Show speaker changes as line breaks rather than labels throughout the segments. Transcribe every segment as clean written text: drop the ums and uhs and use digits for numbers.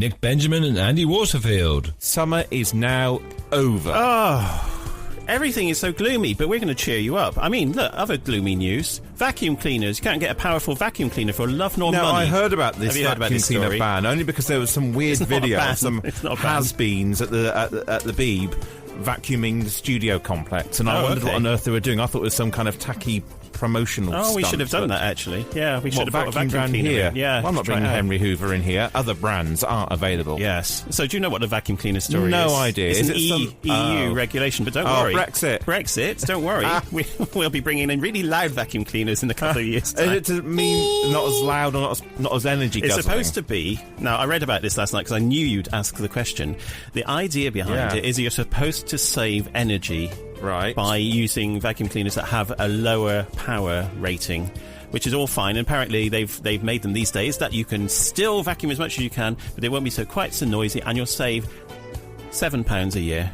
Nick Benjamin and Andy Waterfield.
Summer is now over.
Everything is so gloomy, but we're going to cheer you up. I mean, look, other gloomy news. Vacuum cleaners. You can't get a powerful vacuum cleaner for love nor money.
No, I heard about this vacuum cleaner ban, only because there was some weird video of some has-beens at the Beeb vacuuming the studio complex, and I wondered what on earth they were doing. I thought it was some kind of tacky promotional stunt.
We should have done that, actually. Yeah, we should have brought a vacuum
brand
cleaner
here.
Yeah,
well, I'm not bringing Henry Hoover in here. Other brands aren't available.
Yes. So do you know what the vacuum cleaner story is?
No idea.
It's an EU regulation, but don't worry. Brexit, don't worry. We'll be bringing in really loud vacuum cleaners in a couple of years' time.
Does it mean not as loud or not as energy guzzling?
It's supposed to be. Now, I read about this last night because I knew you'd ask the question. The idea behind it is you're supposed to save energy by using vacuum cleaners that have a lower power rating, which is all fine. And apparently they've made them these days that you can still vacuum as much as you can, but they won't be quite so noisy, and you'll save £7 a year.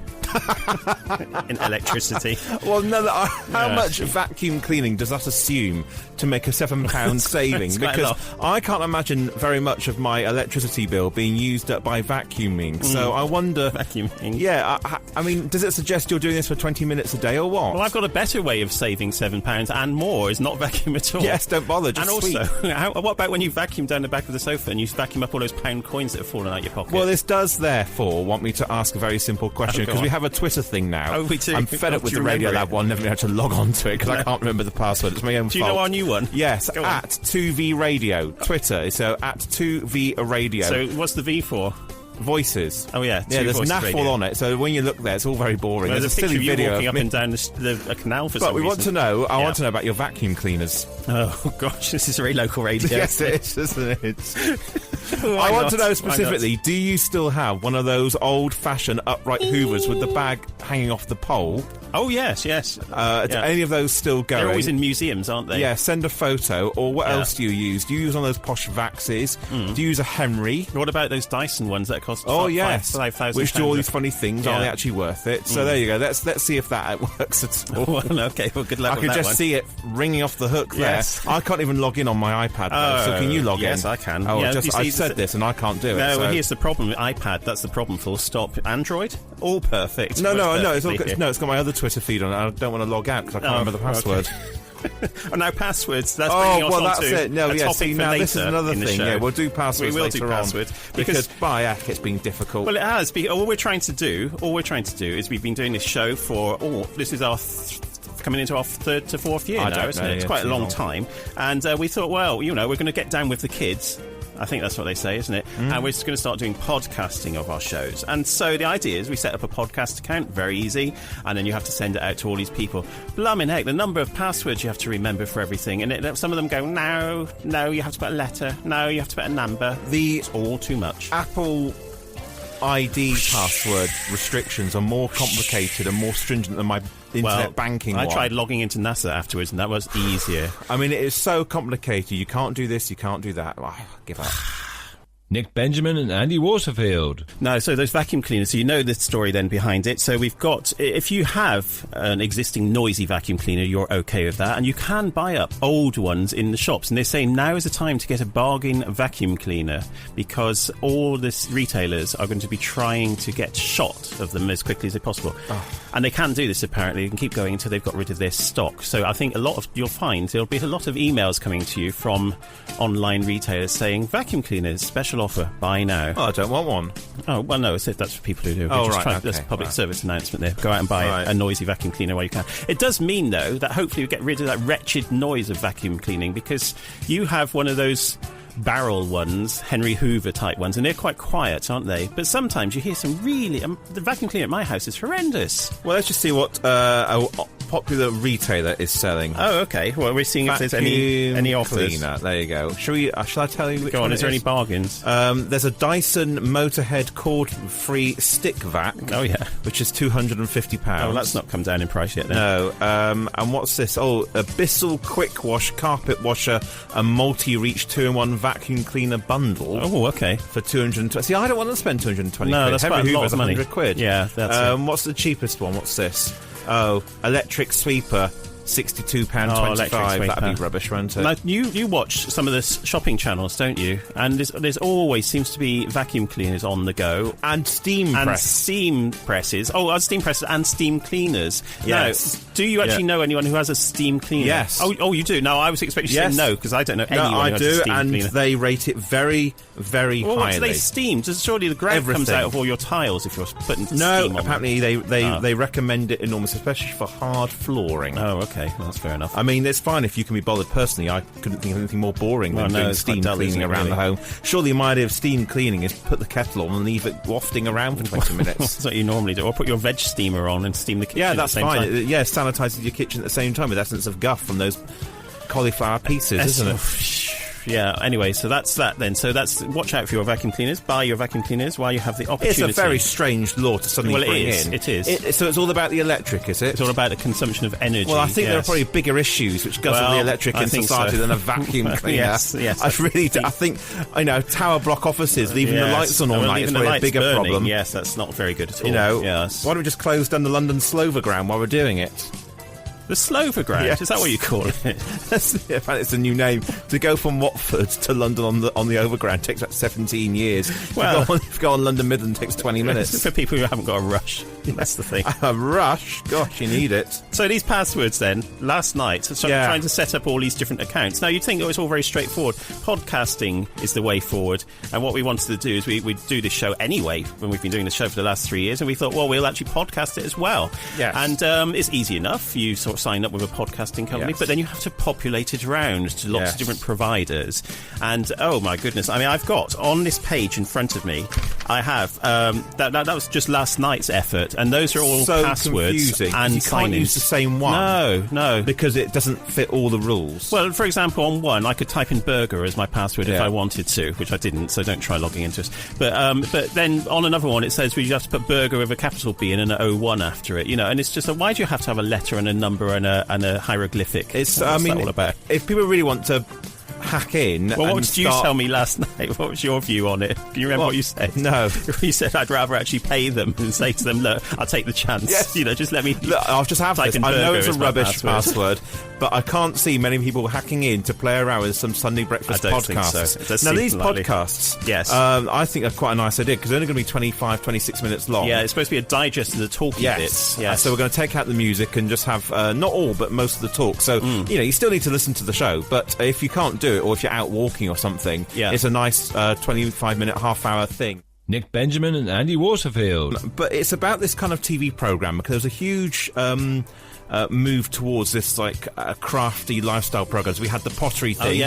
In electricity.
Well, no, how much vacuum cleaning does that assume to make a £7 saving? Because I can't imagine very much of my electricity bill being used up by vacuuming. So I wonder...
Vacuuming.
Yeah, I mean, does it suggest you're doing this for 20 minutes a day or what?
Well, I've got a better way of saving £7 and more is not vacuum at all.
Yes, don't bother, just
And also, what about when you vacuum down the back of the sofa and you vacuum up all those pound coins that have fallen out your pocket?
Well, this does, therefore, want me to ask a very simple question, because we have a Twitter thing now.
Oh, we do.
I'm fed up with the Radio Lab one, never had to log on to it because I can't remember the password. It's my own fault.
Do you know our new one?
Yes, at 2V Radio. Twitter, so at 2V Radio.
So what's the V for?
Voices.
Oh, yeah.
Yeah, there's naffle on it, so when you look there, it's all very boring.
Well,
there's a silly video
walking up and down a canal for some reason.
But we want to know, I want to know about your vacuum cleaners.
Oh, gosh, this is very local radio.
Yes, it is, isn't it? I want to know specifically, do you still have one of those old-fashioned upright hoovers with the bag hanging off the pole?
Oh, yes.
Do any of those still going?
They're always in museums, aren't they?
Yeah, send a photo. Or what else do you use? Do you use one of those posh Vaxes? Do you use a Henry?
What about those Dyson ones that cost
£5,000? Which do all these funny things. Are they actually worth it? So there you go. Let's see if that works at all.
Well, okay, well, good luck with that.
I could just see it ringing off the hook there. I can't even log in on my iPad, though, so can you log in?
Yes, I can.
Oh, I've said this and I can't do it.
No, well, here's the problem with iPad. That's the problem, full stop. Android? All perfect.
No, it's all good. No, it's got my other Twitter feed on it. I don't want to log out because I can't remember the password.
Oh, no, passwords. That's bringing us
that's it. No,
this
is another thing. Yeah, we'll do passwords later on.
We will do passwords.
Because by heck, it's been difficult.
Well, it has. All we're trying to do is we've been doing this show for, this is our... coming into our third to fourth year now, isn't it? It's quite a long time. And we thought, well, we're going to get down with the kids. I think that's what they say, isn't it? And we're just going to start doing podcasting of our shows. And so the idea is we set up a podcast account, very easy, and then you have to send it out to all these people. Blimmin' heck, the number of passwords you have to remember for everything. And some of them go, no, you have to put a letter. No, you have to put a number. It's all too much.
Apple ID password restrictions are more complicated and more stringent than my internet banking one.
I tried logging into NASA afterwards, and that was easier.
I mean, it is so complicated. You can't do this, you can't do that. Give up.
Nick Benjamin and Andy Waterfield.
No, so those vacuum cleaners, so you know the story then behind it. So we've got, if you have an existing noisy vacuum cleaner, you're okay with that. And you can buy up old ones in the shops. And they're saying now is the time to get a bargain vacuum cleaner because all the retailers are going to be trying to get shot of them as quickly as possible. And they can do this, apparently. They can keep going until they've got rid of their stock. So I think you'll find there'll be a lot of emails coming to you from online retailers saying, vacuum cleaners, special offer, buy now.
Oh, I don't want one.
Oh, well, no, that's for people who do. That's a public service announcement there. Go out and buy a noisy vacuum cleaner while you can. It does mean, though, that hopefully you get rid of that wretched noise of vacuum cleaning because you have one of those barrel ones, Henry Hoover type ones, and they're quite quiet, aren't they? But sometimes you hear some really... the vacuum cleaner at my house is horrendous.
Well, let's just see what a popular retailer is selling.
Oh, okay. Well, we're seeing if there's any offers.
Cleaner. There you go. Shall I tell you which
Go on,
one
is there any bargains?
There's a Dyson Motorhead cord-free stick vac.
Oh, yeah.
Which is £250.
Oh, that's not come down in price yet, then.
No. And what's this? Oh, a Bissell Quick Wash carpet washer, a multi-reach 2-in-1 vacuum cleaner bundle.
Oh, okay.
For 220. See, I don't want to spend 220
No,
quid.
that's
Henry
quite a lot
Hoover's
of money.
£100.
Yeah, that's it.
What's the cheapest one? What's this? Oh, electric sweeper, £62.25. That'd be rubbish, won't it?
Now, you watch some of the shopping channels, don't you? And there's always seems to be vacuum cleaners on the go.
And steam
presses. Oh, steam presses and steam cleaners.
Yes.
Now, do you actually know anyone who has a steam cleaner?
Yes.
Oh, you do? No, I was expecting you to say no, because I don't know anyone who has a steam cleaner.
No, I do, and they rate it very, very highly.
What do they steam? Surely the grout comes out of all your tiles if you're putting steam on them.
No, apparently they recommend it enormously, especially for hard flooring.
Oh, okay. That's fair enough.
I mean, it's fine if you can be bothered. Personally, I couldn't think of anything more boring than doing steam cleaning around the home. Surely my idea of steam cleaning is put the kettle on and leave it wafting around for 20 minutes.
That's what you normally do. Or put your veg steamer on and steam the kitchen at the same time.
Yeah, that's fine. Yeah, sanitises your kitchen at the same time with essence of guff from those cauliflower pieces, isn't it?
Yeah, anyway, so that's that then. So that's, watch out for your vacuum cleaners. Buy your vacuum cleaners while you have the opportunity.
It's a very strange law to suddenly bring in.
It is.
So it's all about the electric, is it?
It's all about the consumption of energy.
Well, I think there are probably bigger issues which guzzle the electric in society than a vacuum cleaner.
Yes.
I really do. I think, tower block offices, leaving the lights on all night is probably a bigger problem.
Yes, that's not very good at all.
Why don't we just close down the London Sloverground while we're doing it?
The Sloverground? Yes. Is that what you call it?
It's a new name. To go from Watford to London on the Overground takes about 17 years.
Well,
to go on London Midland takes 20 minutes.
For people who haven't got a rush. That's the thing.
A rush? Gosh, you need it.
So these passwords then, last night, I'm trying to set up all these different accounts. Now, you'd think it's all very straightforward. Podcasting is the way forward. And what we wanted to do is we do this show anyway, when we've been doing the show for the last 3 years, and we thought, well, we'll actually podcast it as well.
Yes.
And it's easy enough. You sort of sign up with a podcasting company, but then you have to populate it around to lots of different providers. And oh my goodness, I mean, I've got on this page in front of me, I have that was just last night's effort, and those are all passwords
confusing,
and
you can't use the same one.
No,
because it doesn't fit all the rules.
Well, for example, on one I could type in burger as my password if I wanted to, which I didn't, so don't try logging into it. But then on another one it says we have to put burger with a capital B and an 01 after it, and it's just why do you have to have a letter and a number and a hieroglyphic? What's that all about?
If people really want to hack in.
Well, what did you tell me last night? What was your view on it? Can you remember what you said?
No.
You said I'd rather actually pay them and say to them, look, I'll take the chance.
Yes.
Just let me.
Look, I'll just have this. I know it's a rubbish password, but I can't see many people hacking in to play around with some Sunday breakfast podcasts.
Think so.
Now, these podcasts,
yes,
I think are quite a nice idea because they're only going to be 25, 26 minutes long.
Yeah, it's supposed to be a digest of the talking bits. Yes.
So we're going to take out the music and just have not all, but most of the talk. So you still need to listen to the show, but if you can't do it, or if you're out walking or something, it's a nice 25-minute, half-hour thing.
Nick Benjamin and Andy Waterfield.
But it's about this kind of TV programme because there's a huge move towards this crafty lifestyle programs. We had the pottery thing,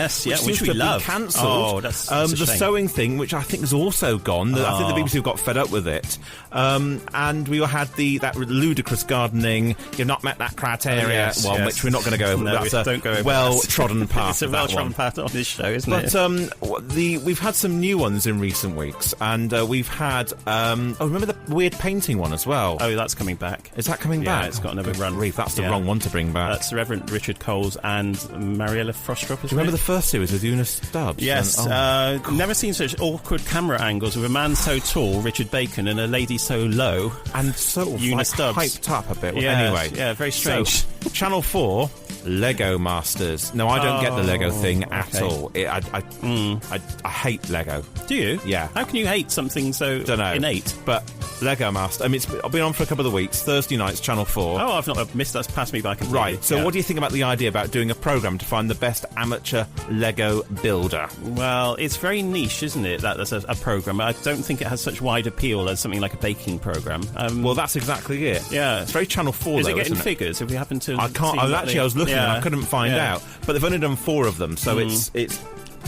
which we love.
Cancelled.
Oh, that's
the
shame.
Sewing thing, which I think has also gone. I think the BBC have got fed up with it. And we had that ludicrous gardening. You've not met that criteria. Which we're not going to go over.
No,
that's
don't go over.
Well-trodden path.
It's a well-trodden path on this show, isn't it?
But we've had some new ones in recent weeks, and we've had. Remember the weird painting one as well?
Oh, that's coming back.
Is that coming back?
Yeah, it's got another run.
That's the wrong one to bring back.
That's Reverend Richard Coles and Mariella Frostrup.
Do you remember the first series with Una Stubbs?
Yes. Never seen such awkward camera angles with a man so tall, Richard Bacon, and a lady so low,
and so
Una Stubbs
hyped up a bit.
Anyway, very strange.
So, Channel 4, Lego Masters. No, I don't get the Lego thing at all. I hate Lego.
Do you?
Yeah.
How can you hate something so innate?
But Lego Master. I mean, I've been on for a couple of weeks. Thursday nights, Channel 4.
Oh, I've not missed. That's passed me by completely.
Right. So, what do you think about the idea about doing a programme to find the best amateur Lego builder?
Well, it's very niche, isn't it? That's a programme. I don't think it has such wide appeal as something like a baking programme.
Well, that's exactly it.
Yeah,
it's very Channel 4.
Is it getting figures? If we happen to,
I can't. I was looking, and I couldn't find out. But they've only done 4 of them, so it's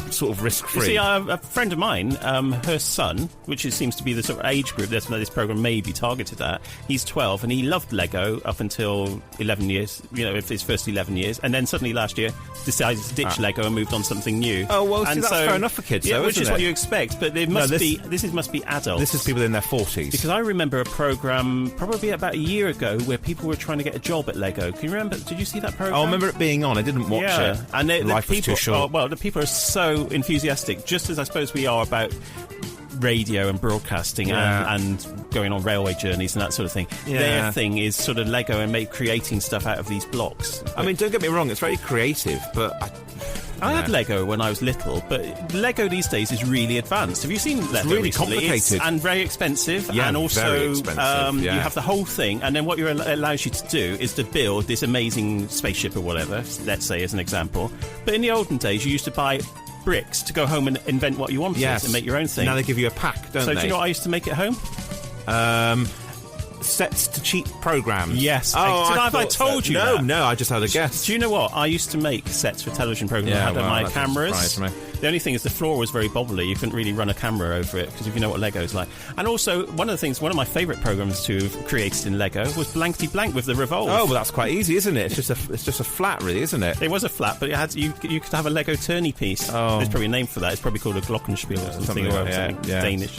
sort of risk-free.
You see, a friend of mine, her son, which seems to be the sort of age group that this programme may be targeted at, he's 12 and he loved Lego up until 11 years, his first 11 years, and then suddenly last year decided to ditch Lego and moved on to something new.
Oh, well, that's fair enough for kids, though,
which is what you expect, but it must be adults.
This is people in their 40s.
Because I remember a programme probably about a year ago where people were trying to get a job at Lego. Can you remember? Did you see that programme?
I remember it being on. I didn't watch it.
And
life was too short.
The people are so enthusiastic, just as I suppose we are about radio and broadcasting and going on railway journeys and that sort of thing. Their thing is sort of Lego and creating stuff out of these blocks.
I mean, don't get me wrong, it's very creative, but
I had Lego when I was little, but Lego these days is really advanced. Have you seen Lego?
It's really
recently?
complicated.
And very expensive.
Yeah,
and also,
very expensive,
you have the whole thing, and then what it allows you to do is to build this amazing spaceship or whatever, let's say as an example. But in the olden days, you used to buy bricks to go home and invent what you wanted and make your own thing.
Now they give you a pack, don't they?
So do you know what I used to make at home?
Sets to cheat programs.
Yes.
Have
I told you that?
No, I just had a guess.
Do you know what? I used to make sets for television programs. I had my cameras. The only thing is the floor was very bobbly. You couldn't really run a camera over it because if you know what Lego's like. And also, one of my favourite programs to have created in Lego was Blankety Blank with the Revolve.
Oh, well, that's quite easy, isn't it? It's just a flat, really, isn't it?
It was a flat, but it had you could have a Lego tourney piece. Oh. There's probably a name for that. It's probably called a Glockenspiel or something Danish.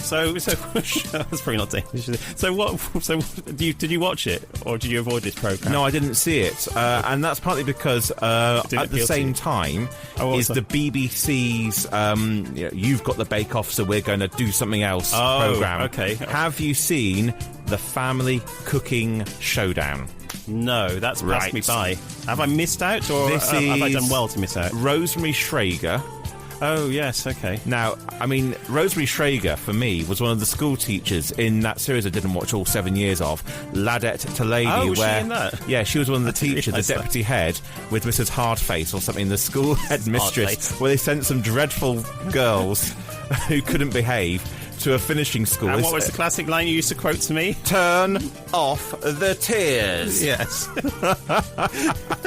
So that's probably not Danish. So did you watch it or did you avoid this program?
No, I didn't see it, and that's partly because at the same time is the BBC's You've Got the Bake Off, so we're going to do something else program.
Okay.
Have you seen the Family Cooking Showdown?
No, that's passed me by. Have I missed out, or have I done well to miss out?
Rosemary Schrager.
Oh, yes, okay.
Now, I mean, Rosemary Schrager, for me, was one of the school teachers in that series I didn't watch all 7 years of, Ladette to Lady.
Oh, was she in that?
Yeah, she was one of the teachers, the deputy head, with Mrs. Hardface or something, the school headmistress, where they sent some dreadful girls who couldn't behave to a finishing school.
And what was the classic line you used to quote to me?
Turn off the tears.
Yes.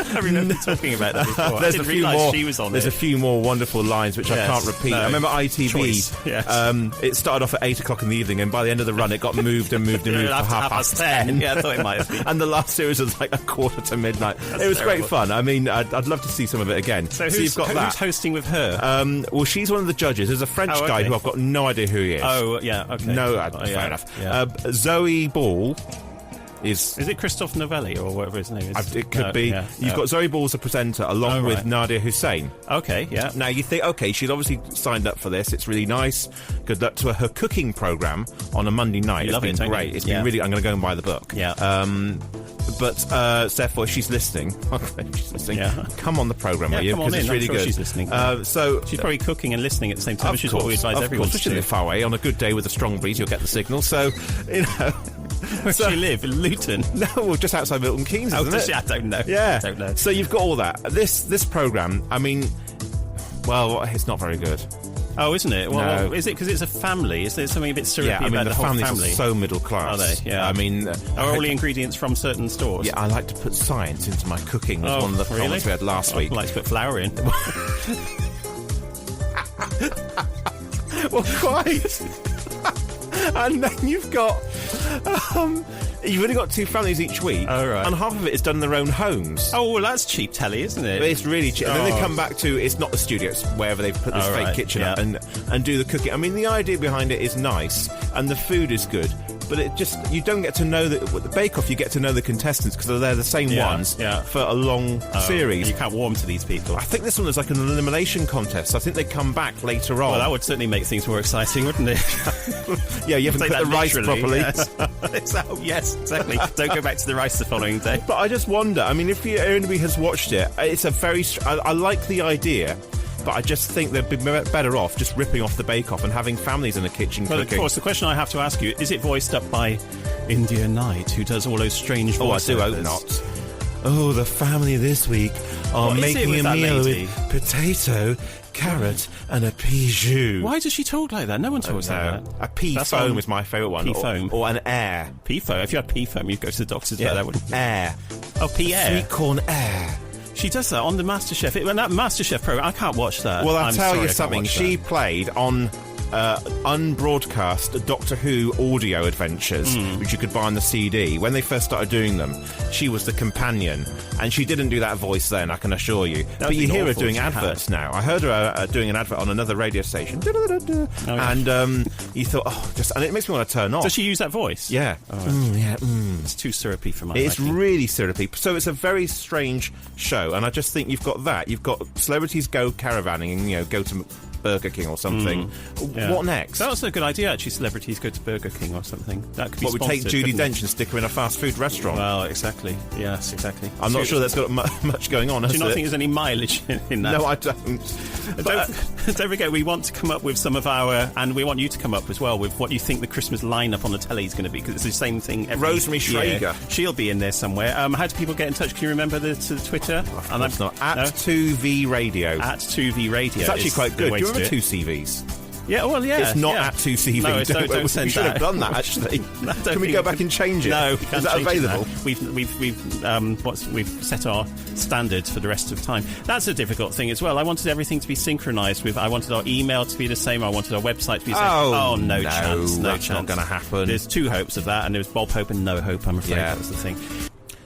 I remember talking about that before.
There's
a few more. She was on
there's a few more wonderful lines which I can't repeat. No. I remember ITV.
Yes.
It started off at 8 o'clock in the evening, and by the end of the run, it got moved and moved and moved to half past 10.
Yeah, I thought it might have been.
And the last series was like a quarter to midnight. It was great fun. I mean, I'd love to see some of it again.
So who's hosting with her?
Well, she's one of the judges. There's a French guy who I've got no idea who he is.
Oh, yeah, okay.
No, fair enough. Yeah. Zoe Ball is
it Christophe Novelli or whatever his name is?
It could be. You've got Zoe Ball as a presenter along with Nadia Hussein.
Okay, yeah.
Now you think, okay, she's obviously signed up for this. It's really nice. Good luck to her cooking programme on a Monday night. It's been great. It's been really. I'm going to go and buy the book.
Yeah.
But therefore, she's listening. She's listening. Yeah. Come on the programme, will you? Because it's really good.
She's listening.
So
she's probably cooking and listening at the same time, which is what we advise everyone to do.
Especially far away. On a good day with a strong breeze, you'll get the signal. So,
Where does she live? In Luton?
No, well, just outside Milton Keynes, isn't it?
I don't know.
Yeah.
I don't know.
So you've got all that. This programme, I mean, well, it's not very good.
Oh, isn't it? Well, is it because it's a family? Is there something a bit syrupy about the whole family?
Families are so middle class.
Are they? Yeah.
I mean...
are all the ingredients from certain stores?
Yeah, I like to put science into my cooking. Was one of the comments we had last week.
I like to put flour in.
Well, quite. And then you've got... you've only got 2 families each week, and half of it is done in their own homes.
Oh, well, that's cheap telly, isn't it?
But it's really cheap. And then they come back to, it's not the studio, it's wherever they've put this fake kitchen up and do the cooking. I mean, the idea behind it is nice, and the food is good, but it just, you don't get to know with the Bake Off, you get to know the contestants because they're the same ones for a long series.
You can't warm to these people.
I think this one is like an elimination contest. I think they come back later on.
Well, that would certainly make things more exciting, wouldn't it?
Yeah, you haven't cooked the rice properly.
Yes, exactly. Don't go back to the rice the following day.
But I just wonder, I mean, if anybody has watched it, it's a very... I like the idea, but I just think they'd be better off just ripping off the Bake Off and having families in the kitchen cooking.
Of course, the question I have to ask you, is it voiced up by India Knight, who does all those strange voices?
Oh, I do hope not. Oh, the family this week are making a meal with potato, carrot, and a pea jus.
Why does she talk like that? No one talks like that.
A pea foam is my favourite one.
Pea foam.
Or an air.
Pea foam. If you had pea foam, you'd go to the doctor's about that, wouldn't you?
Air.
Oh, pea air.
Sweet corn air.
She does that on the MasterChef. When that MasterChef programme, I can't watch that.
Well, I'll tell you something. She played on unbroadcast Doctor Who audio adventures, which you could buy on the CD. When they first started doing them, she was the companion, and she didn't do that voice then, I can assure you. But you hear her doing adverts now. I heard her doing an advert on another radio station, and you thought, and it makes me want to turn off.
Does she use that voice?
Yeah.
It's too syrupy for my
It's really syrupy. So it's a very strange show, and I just think you've got that. You've got celebrities go caravanning and go to Burger King or something. What next?
That was a good idea, actually. Celebrities go to Burger King or something. That could be
What, we take
sponsored,
Judi Dench and stick her in a fast food restaurant?
Well, exactly. Yes, exactly.
I'm not sure that's got much going on,
Do you not think there's any mileage in that?
No, I don't.
Don't forget, we want to come up with some of our... And we want you to come up as well with what you think the Christmas lineup on the telly is going to be, because it's the same thing every
Rosemary
year.
Schrager.
She'll be in there somewhere. How do people get in touch? Can you remember the Twitter?
Of course not. At 2V Radio.
At 2V Radio.
It's actually quite good. Do you remember 2CVs?
Yeah, well, yeah.
It's not at 2CV.
No, don't send
we should have done that, actually. Can we go back and change it?
No, we
Is
can't
that available?
We've set our standards for the rest of time. That's a difficult thing as well. I wanted everything to be synchronised with. I wanted our email to be the same. I wanted our website to be the same.
Oh,
no chance. No
that's
chance.
not going to happen.
There's two hopes of that, and there's Bob Hope and no hope, I'm afraid.
Yeah.
That was the thing.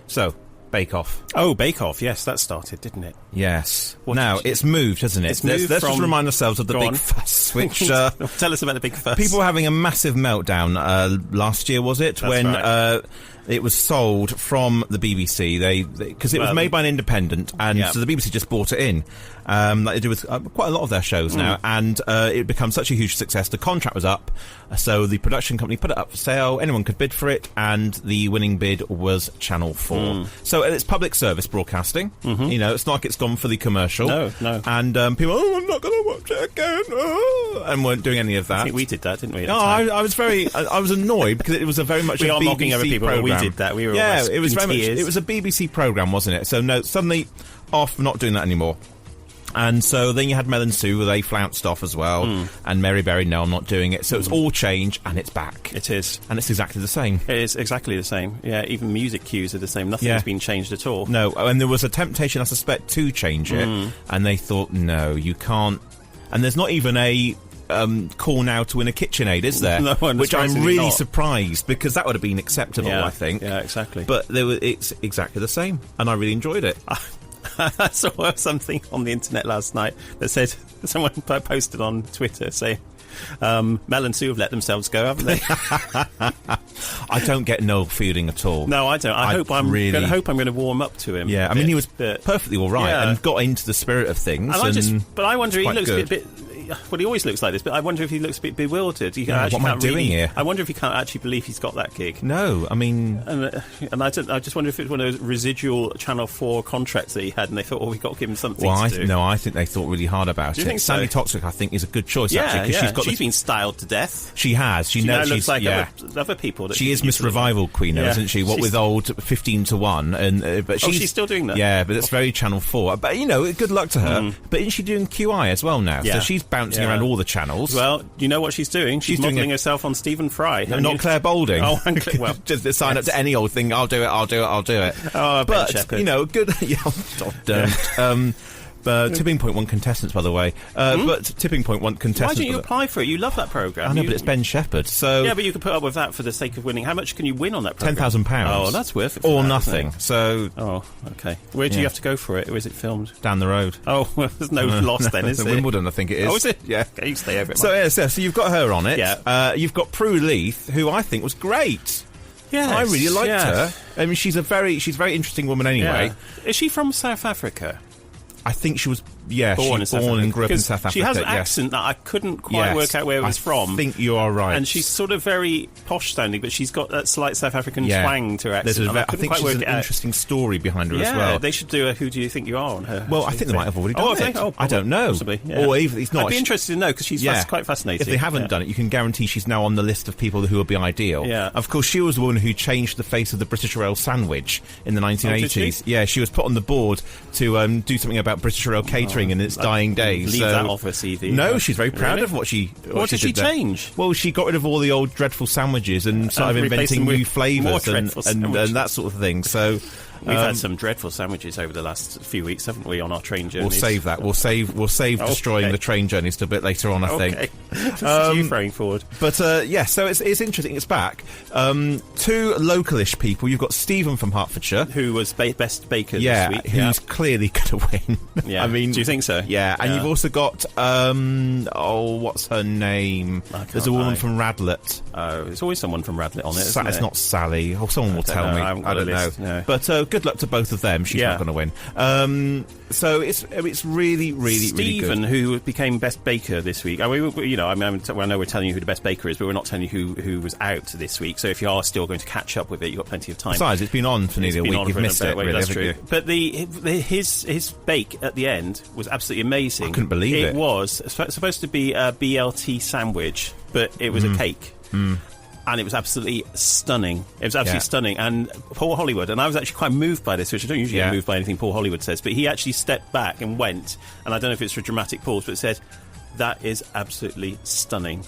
So, Bake Off.
Oh, Bake Off. Yes, that started, didn't it?
Yes. Now, it's moved, hasn't it? Let's just remind ourselves of the big fuss, which...
Tell us about the big fuss.
People were having a massive meltdown last year, was it?
That's
when
right.
it was sold from the BBC. Because it was made by an independent, and so the BBC just bought it in. Like they do with quite a lot of their shows now, and it became such a huge success. The contract was up, so the production company put it up for sale. Anyone could bid for it, and the winning bid was Channel 4. So it's public service broadcasting. You know, it's not like it's gone for the commercial.
No.
And people, I'm not going to watch it again, and weren't doing any of that.
I think we did that, didn't we?
No, I was I was annoyed because it was a very much
we
a
are
BBC
mocking other people,
program.
but we did that. We were
it was very
tears.
much. It was a BBC program, wasn't it? So no, suddenly off, not doing that anymore. And so then you had Mel and Sue, they flounced off as well. And Mary Berry, no, I'm not doing it. So it's all changed, and it's back.
It is.
And it's exactly the same.
It is exactly the same. Yeah, even music cues are the same. Nothing's been changed at all.
No, and there was a temptation, I suspect, to change it. And they thought, no, you can't. And there's not even a call now to win a KitchenAid, is there?
No,
which I'm really surprised, because that would have been acceptable, I think.
Yeah, exactly.
But it's exactly the same, and I really enjoyed it.
I saw something on the internet last night that said, someone posted on Twitter saying, Mel and Sue have let themselves go, haven't they?
I don't get Noel Fielding at all.
No, I don't. I hope I'm going to warm up to him.
Yeah, I mean, he was perfectly all right and got into the spirit of things.
But I wonder, he looks a bit... Well, he always looks like this, but I wonder if he looks a bit bewildered.
What am I doing here?
I wonder if he can't actually believe he's got that gig.
No, I mean...
And I just wonder if it's one of those residual Channel 4 contracts that he had, and they thought, we've got to give him something to do.
No, I think they thought really hard about it.
Do you think so?
Sally Toxic, I think, is a good choice, actually.
Yeah, she's been styled to death.
She has. She
now looks like other people.
She is Miss Revival Queen, isn't she? What with old 15 to 1. But
she's still doing that?
Yeah, but it's very Channel 4. But, good luck to her. But isn't she doing QI as well now? So she's bouncing around all the channels.
Well, you know what she's doing? She's modelling herself on Stephen Fry.
No, not Claire Boulding.
Oh, well.
Just sign up to any old thing. I'll do it.
Oh,
but,
Shepherd.
Good. Don't. Tipping Point won contestants, by the way. But Tipping Point won contestants.
Why didn't you apply for it? You love that programme.
I know, but it's Ben Shepherd. So
yeah, but you could put up with that for the sake of winning. How much can you win on that programme?
£10,000.
Oh, that's worth it.
Or nothing. So.
Oh, okay. Where do you have to go for it? Or is it filmed?
Down the road.
Oh, well, there's no loss then, is there?
Wimbledon, I think it is.
Oh, is it?
Yeah.
Okay, you stay over it.
So you've got her on it.
Yeah.
You've got Prue Leith, who I think was great.
Yeah,
I really liked her. I mean, she's a very interesting woman anyway.
Yeah. Is she from South Africa?
I think she was. Yeah, born and grew up in South Africa.
She has an accent that I couldn't quite work out where it was from.
I think you are right.
And she's sort of very posh sounding, but she's got that slight South African twang to her accent.
I think she's an interesting story behind her as well.
Yeah, they should do a Who Do You Think You Are on her.
Well, I think they might have already done it.
Oh,
I don't know.
Possibly, yeah.
Or even it's not.
I'd be interested to know, because she's quite fascinating.
If they haven't done it, you can guarantee she's now on the list of people who would be ideal.
Yeah.
Of course, she was the one who changed the face of the British Rail sandwich in the 1980s. Yeah, she was put on the board to do something about British Rail catering in its dying days.
Leave that off her CV.
No, she's very proud of what she
What did she change?
Well, she got rid of all the old dreadful sandwiches and started inventing new flavours and that sort of thing. So
we've had some dreadful sandwiches over the last few weeks, haven't we, on our train journeys?
We'll save that. We'll save destroying the train journeys to a bit later on, I think.
This is you throwing forward.
But so it's interesting. It's back. Two localish people. You've got Stephen from Hertfordshire,
who was best baker this week.
Who's clearly going to win.
Yeah.
I mean,
do you think so?
Yeah. And you've also got what's her name? There's a woman from Radlett.
Oh, there's always someone from Radlett on it.
It's not Sally. Someone will tell me. I don't know.
No.
But good luck to both of them. She's not going to win. So it's really, really,
Stephen,
really good.
who became best baker this week. I know we're telling you who the best baker is, but we're not telling you who was out this week. So if you are still going to catch up with it, you've got plenty of time.
Besides, it's been on for nearly a week. You've missed it, really,
that's
haven't
true.
you?
But his bake at the end was absolutely amazing.
I couldn't believe it.
It was supposed to be a BLT sandwich, but it was a cake. And it was absolutely stunning. It was absolutely stunning. And Paul Hollywood, and I was actually quite moved by this, which I don't usually get moved by anything Paul Hollywood says, but he actually stepped back and went, and I don't know if it's for a dramatic pause, but said, "That is absolutely stunning."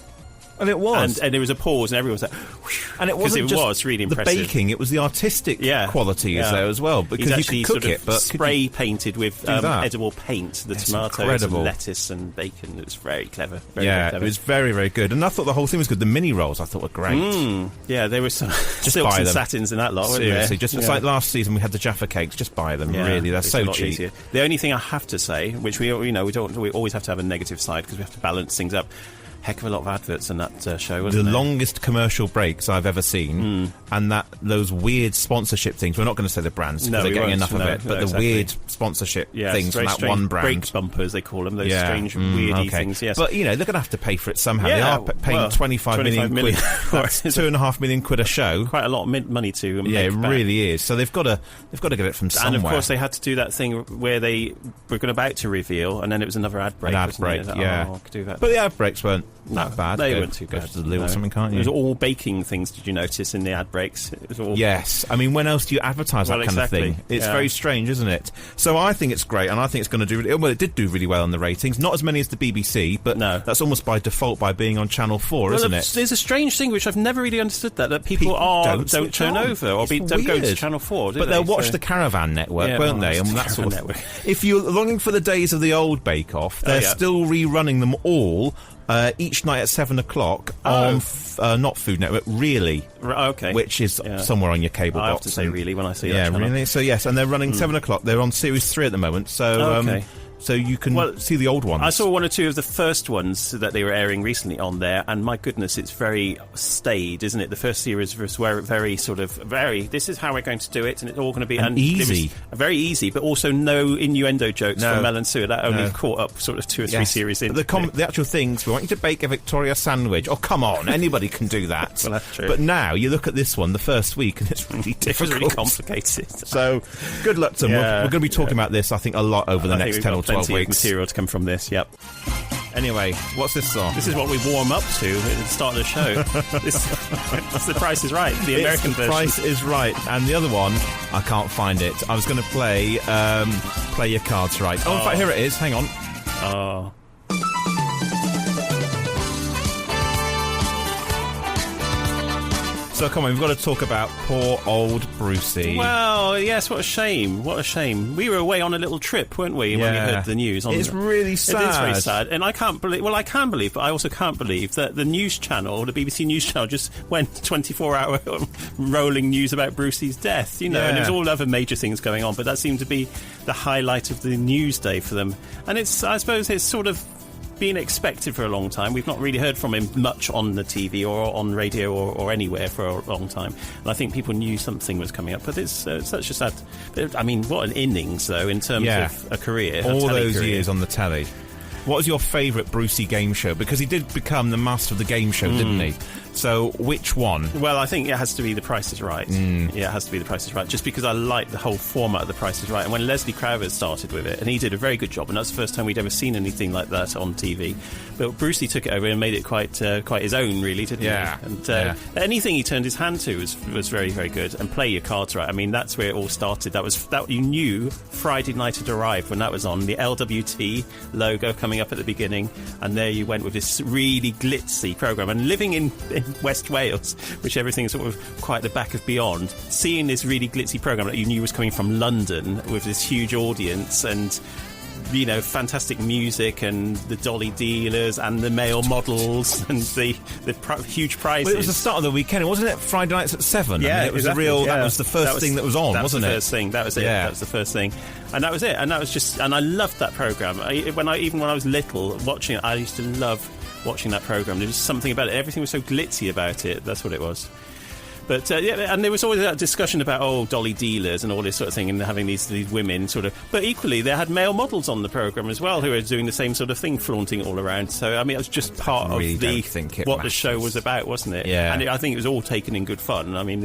And it was.
And there was a pause, and everyone was like, whew,
and it wasn't just
was really impressive.
The baking, it was the artistic qualities there as well. Because
you could cook it, but spray painted with edible paint, the tomatoes and lettuce and bacon. It was very clever. Very clever.
It was very, very good. And I thought the whole thing was good. The mini rolls I thought were great.
Yeah, there were some silks and satins in that lot, weren't there?
Seriously, it's like last season we had the Jaffa cakes. Just buy them, really. They're so cheap.
Easier. The only thing I have to say, which we always have to have a negative side because we have to balance things up. Heck of a lot of adverts in that show, wasn't there?
The longest commercial breaks I've ever seen, and those weird sponsorship things. We're not going to say the brands because they're getting enough of it, but the weird sponsorship things from that one brand.
Break bumpers, they call them, those strange, weirdy things, yes.
But, they're going to have to pay for it somehow. They are paying 25 million quid. That's £2.5 million a show.
Quite a lot of money to make
it really is. So they've got to get it from somewhere.
And, of course, they had to do that thing where they were about to reveal, and then it was another ad break.
But the ad breaks weren't that bad.
They weren't too bad.
Go to the loo or something, can't you?
It was all baking things, did you notice, in the ad breaks? It was all...
Yes. I mean, when else do you advertise that kind of thing? It's very strange, isn't it? So I think it's great, and I think it's going to do... Well, it did do really well in the ratings. Not as many as the BBC, but that's almost by default by being on Channel 4, isn't it?
There's a strange thing, which I've never really understood, that people don't turn over or don't go to Channel 4,
but they'll watch the Caravan Network, won't they? And that sort of... If you're longing for the days of the old Bake Off, they're still rerunning them all... each night at 7 o'clock on not Food Network, Really, which is somewhere on your cable box.
I have to say Really when I see that channel.
Really. So yes, and they're running 7 o'clock. They're on Series 3 at the moment. So so you can see the old ones.
I saw one or two of the first ones that they were airing recently on there, and my goodness, it's very staid, isn't it? The first series was very sort of this is how we're going to do it, and it's all going to be
easy,
very easy, but also no innuendo jokes from Mel and Sue. That only caught up sort of 2 or 3 series in.
The actual things, we want you to bake a Victoria sandwich. Oh, come on, anybody can do that.
Well, that's true.
But now you look at this one, the first week, and it's really difficult.
It's really complicated.
So good luck to them. We're going to be talking about this, I think, a lot over the next 10 or 12 weeks.
Material to come from this,
Anyway, what's this song?
This is what we warm up to at the start of the show. It's The Price is Right, the American version.
The Price is Right, and the other one, I can't find it. I was going to play Your Cards Right. Oh, in fact, here it is. Hang on.
Oh.
So come on, we've got to talk about poor old Brucie.
Well, yes, what a shame. What a shame. We were away on a little trip, weren't we, when we heard the news?
It's really sad.
It is very sad. And I can't believe... Well, I can believe, but I also can't believe that the news channel, the BBC News Channel, just went 24-hour rolling news about Brucie's death, and there was all other major things going on, but that seemed to be the highlight of the news day for them. And I suppose it's sort of been expected for a long time. We've not really heard from him much on the TV or on radio or anywhere for a long time. And I think people knew something was coming up. But it's such a sad... I mean, what an innings, though, in terms of a career.
All those years on the telly. What was your favourite Brucie game show? Because he did become the master of the game show, didn't he? So, which one?
Well, I think it has to be The Price is Right. Yeah, it has to be The Price is Right, just because I like the whole format of The Price is Right. And when Leslie Crowther started with it, and he did a very good job, and that's the first time we'd ever seen anything like that on TV. But Brucie took it over and made it quite his own, really, didn't he? And anything he turned his hand to was very, very good. And Play Your Cards Right. I mean, that's where it all started. That you knew Friday night had arrived when that was on. The LWT logo coming up at the beginning, and there you went with this really glitzy programme. And living in West Wales, which everything is sort of quite the back of beyond, seeing this really glitzy programme that you knew was coming from London with this huge audience and fantastic music and the dolly dealers and the male models and the huge prizes.
Well, it was the start of the weekend, wasn't it? Friday nights at 7.
Yeah,
it was that was the first thing that was on, wasn't it?
That was the first thing. That was it. Yeah. That was the first thing, and that was it. And that was just, and I loved that programme. When I was little watching it, I used to love watching that programme. There was something about it. Everything was so glitzy about it. That's what it was. But and there was always that discussion about dolly dealers and all this sort of thing, and having these women sort of. But equally, they had male models on the programme as well who were doing the same sort of thing, flaunting it all around. So I mean, it was just part of what the show was about, wasn't it?
Yeah.
And I think it was all taken in good fun. I mean,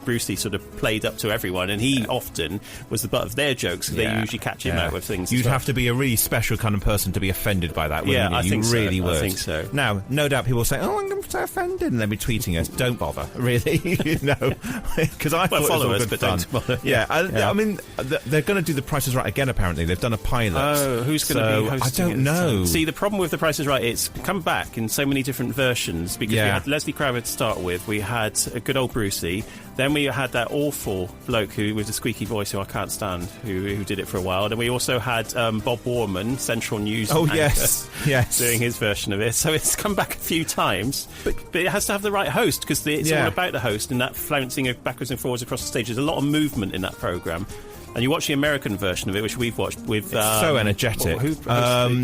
Brucie sort of played up to everyone, and he often was the butt of their jokes. They usually catch him out with things.
You'd have to be a really special kind of person to be offended by that, wouldn't you?
I think
really
so.
would.
I think so.
Now, no doubt people will say, "Oh, I'm so offended," and they'll be tweeting us. Don't bother, really. Because I thought
follow
it was
us,
all good
but
fun.
don't bother.
I mean, they're going to do The Price is Right again. Apparently, they've done a pilot.
Oh, who's going to be hosting
I don't know.
See, the problem with The Price is Right, it's come back in so many different versions because we had Leslie Crowther to start with. We had a good old Brucie. Then we had that awful bloke who was a squeaky voice who I can't stand, who did it for a while. And we also had Bob Warman, Central News anchor,
yes,
doing his version of it. So it's come back a few times, but it has to have the right host because it's all about the host and that flouncing backwards and forwards across the stage. There's a lot of movement in that programme. And you watch the American version of it, which we've watched with...
so energetic.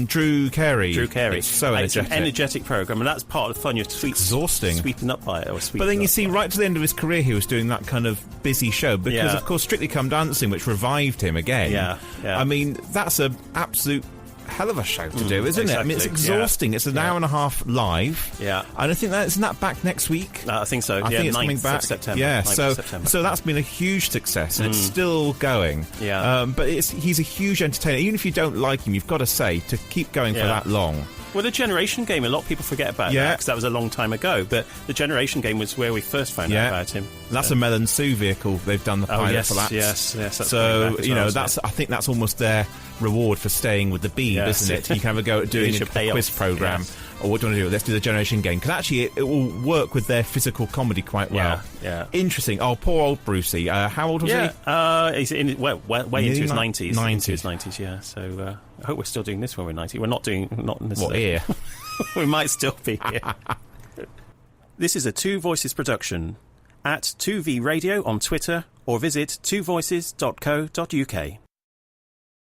Drew Carey. It's so energetic.
It's an energetic programme, and that's part of the fun. You're
exhausting.
Sweeping up by it.
But then you see, right to the end of his career, he was doing that kind of busy show because, of course, Strictly Come Dancing, which revived him again.
Yeah.
I mean, that's an absolute hell of a show to do, isn't it? I mean, it's exhausting. It's an hour and a half live.
Yeah.
And I think isn't that back next week?
I think so.
I think it's coming back.
September.
Yeah,
9th September.
So that's been a huge success, and it's still going.
Yeah.
But he's a huge entertainer. Even if you don't like him, you've got to say, to keep going for that long.
Well, the Generation Game, a lot of people forget about that because that was a long time ago. But the Generation Game was where we first found out about him.
That's a Mel and Sue vehicle. They've done the pilot for that.
Yes. That's
so I think that's almost their reward for staying with the Beeb, isn't it? You can have a go at doing a quiz program. Yes. Or what do you want to do? Let's do the Generation Game. Because actually, it will work with their physical comedy quite well.
Yeah.
Interesting. Oh, poor old Brucie. How old was he?
He's way into his 90s.
90s.
Into his 90s, yeah. So I hope we're still doing this when we're 90. We're not in this.
What, here?
We might still be here. This is a Two Voices production. At 2V Radio on Twitter or visit twovoices.co.uk.